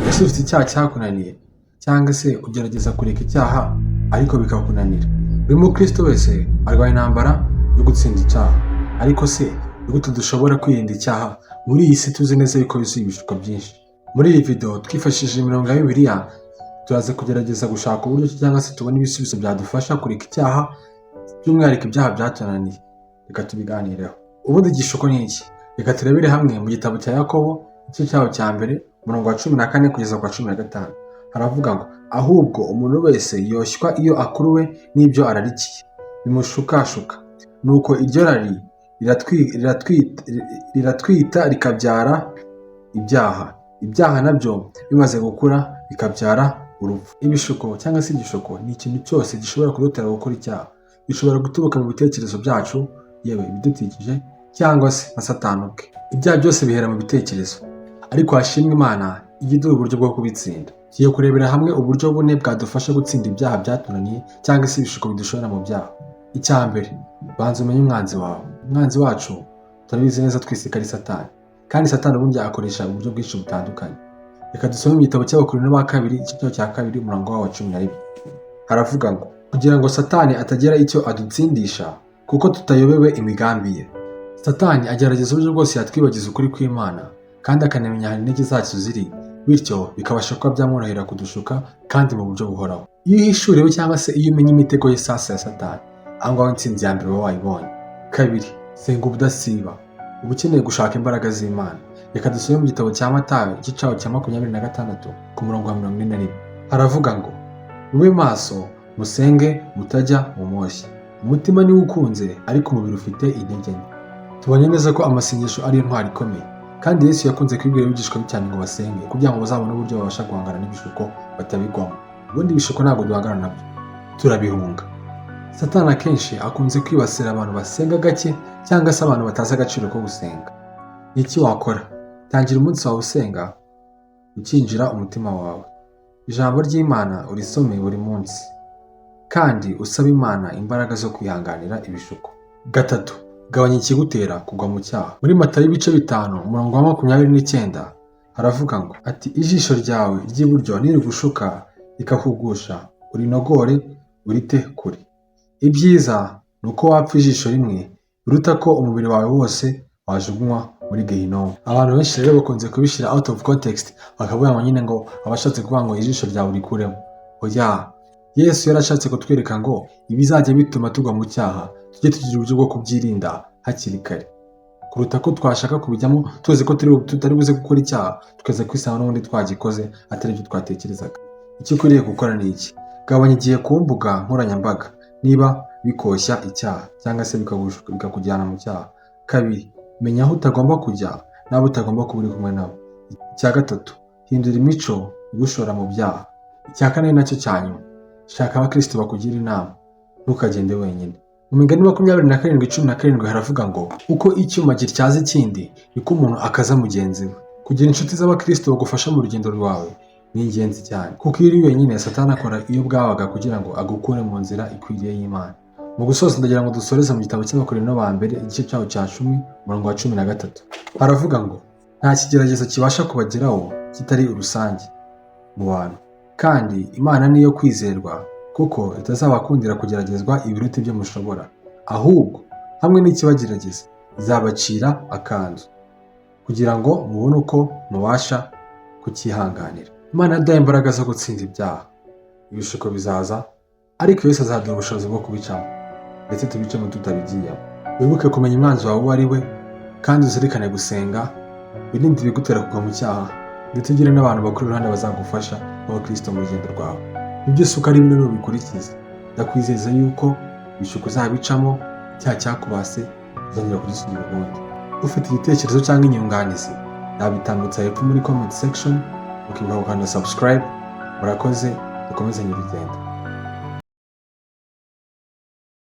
ese ufite icyaha cyakunaniye cyangwa se ugerageza kureka icyaha ariko bikakunanira? Buri mukristo wese arwaye intambara yo gutsinda icyaha, ariko se ni gute dushobora kwirinda icyaha muri iyi si tuzi neza yuko yuzuye ibishuko byinshi? Muri iyi video twifashishije imirongo ya Bibiliya turaza kugerageza gushaka uburyo cyangwa se tubona ibisubizo byadufasha kureka icyaha, by'umwihariko ibyaha byatunaniye. Reka tubiganireho. Ubundi igishuko ni iki? Reka turebere hamwe mu gitabo cya Yakobo igice cyaho cya mbere umurongo wa 14 kugeza ku wa 15. Haravuga ngo ahubwo umuntu wese yoshywa iyo akuruwe n'ibyo ararikiye bimushukashuka, nuko iryo rari riratwita rikabyara ibyaha, ibyaha nabyo bimaze gukura bikabyara urupfu. Ibishuko cyangwa se igishuko ni ikintu cyose gishobora kudutera gukora icyaha. Bishobora guturuka mu bitekerezo byacu, yewe ibidukikije, cyangwa se na Satani ubwe. Ibyaha byose bihera mu bitekerezo, ariko hashimwe Imana igiduha uburyo bwo kubitsinda. Tugiye kurebera hamwe uburyo bune bwadufasha gutsinda ibyaha byatunaniye cyangwa se ibishuko bidushora mu byaha. Icya mbere, banza umenye umwanzi wawe. Umwanzi wacu turabizi neza twese ko ari Satani, kandi Satani ubundi akoresha uburyo bwinshi butandukanye. Reka dusome mu gitabo cy'Abakorinto ba kabiri igice cya kabiri umurongo wa 12. Haravuga ngo kugira ngo Satani atagira icyo adutsindisha kuko tutayobewe imigambi ye. Satani agerageza uburyo bwose yatwibagiza ukuri kw'Imana kandi akanamenya ahantu intege zacu ziri, bityo bikabasha kuba byamworohera kudushuka kandi mu buryo buhoraho. Iyo uhishuriwe cyangwa se iyo umenye imitego y'isasa ya Satani, aho ngaho intsinzi ya mbere uba wayibonye. Kabiri, senga ubudasiba. Uba ukeneye gushaka imbaraga z'Imana. Reka dusome mu gitabo cya Matayo igice cya 26 ku murongo wa 41. Haravuga ngo mube maso musenge mutajya mu moshya. Umutima niwo ukunze ariko umubiri ufite intege nke. Tubonye neza ko amasengesho ari intwari ikomeye, kandi Yesu yakunze kwibwira abigishwa be cyane ngo basenge kugira ngo bazabone uburyo babasha guhangana n'ibishuko batabigwamo. Ubundi ibishuko ntabwo duhangana nabyo, turabihunga. Satani akenshi akunze kwibasira abantu basenga gake cyangwa se abantu batazi agaciro ko gusenga. Ni iki wakora? Tangira umunsi wawe usenga, ukinjira umutima wawe. Ijambo ry'Imana urisome buri munsi, kandi usaba Imana imbaraga zo kwihanganira ibishuko. Gatatu, gabanya ikigutera kugwa mu cyaha. Muri Matayo ibice 5 umurongo wa 29 haravuga ngo ati ijisho ryawe ry'iburyo nirigushuka rikakugusha urinogore urite kure. Ibyiza ni uko wapfa ijisho rimwe biruta ko umubiri wawe wose wajugunywa muri Gehinomu. Abantu benshi rero bakunze kubishyira out of context, bakavuga ngo nyine ngo abashatse kuvuga ngo ijisho ryawe urikuremo. Oya, Yesu yarashatse kutwereka ngo ibizajya bituma tugwa mu cyaha tujye tugira uburyo bwo kubyirinda hakiri kare, kuruta ko twashaka kubijyamo tuzi ko tutari buze gukora icyaha tukaza kwisanga n'ubundi twagikoze atari byo twatekerezaga. Icyo ukwiriye gukora ni iki? Gabanya igihe ku mbuga nkoranyambaga niba bikoshya icyaha cyangwa se bikakujyana mu cyaha. Kabiri, menya aho utagomba kujya n'abo utagomba kuba uri kumwe nabo. Icya gatatu, hindura imico igushora mu byaha. Icya kane nacyo cya nyuma, shaka abakristo bakugira inama, ntukagende wenyine. Mu Migani 27:17 haravuga ngo uko icyuma gityaza ikindi niko umuntu akaza mugenzi we. Kugira inshuti z'abakristo bagufasha mu rugendo rwawe ni ingenzi cyane, kuko iyo uri wenyine Satani akora iyo bwabaga kugira ngo agukure mu nzira ikwiriye y'Imana. Mu gusoza ndagira ngo dusoreze mu gitabo cy'Abakorinto ba mbere igice cyaho cya 10 umurongo wa 13. Haravuga ngo nta kigeragezo kibasha kubageraho kitari urusange mu bantu, kandi Imana niyo kwizerwa kuko itazabakundira kugeragezwa ibiruta ibyo mushobora, ahubwo hamwe n'ikibagerageza izabacira akanzu kugira ngo mubone uko mubasha kukihanganira. Imana yaduhaye imbaraga zo gutsinda ibyaha. Ibishuko bizaza, ariko Yesu azaduha ubushobozi bwo kubicamo, ndetse tubicemo tutabigiyemo. Wibuke kumenya umwanzi wawe uwo ari we, kandi uzirikane gusenga, wirinde ibigutera kugwa mu cyaha, ndetse ugire n'abantu bakuru iruhande bazagufasha b'abakristo mu rugendo rwawe. Ibyo uko ari bimwe n'ubikurikiza, ndakwizeza yuko ibishuko uzabicamo, icyaha cyakubase uzongera kugisubira ubundi. Ufite igitekerezo cyangwa inyunganizi yabitambutsa hepfo muri comment section, ukibuka gukanda subscribe. Murakoze, dukomezanye urugendo.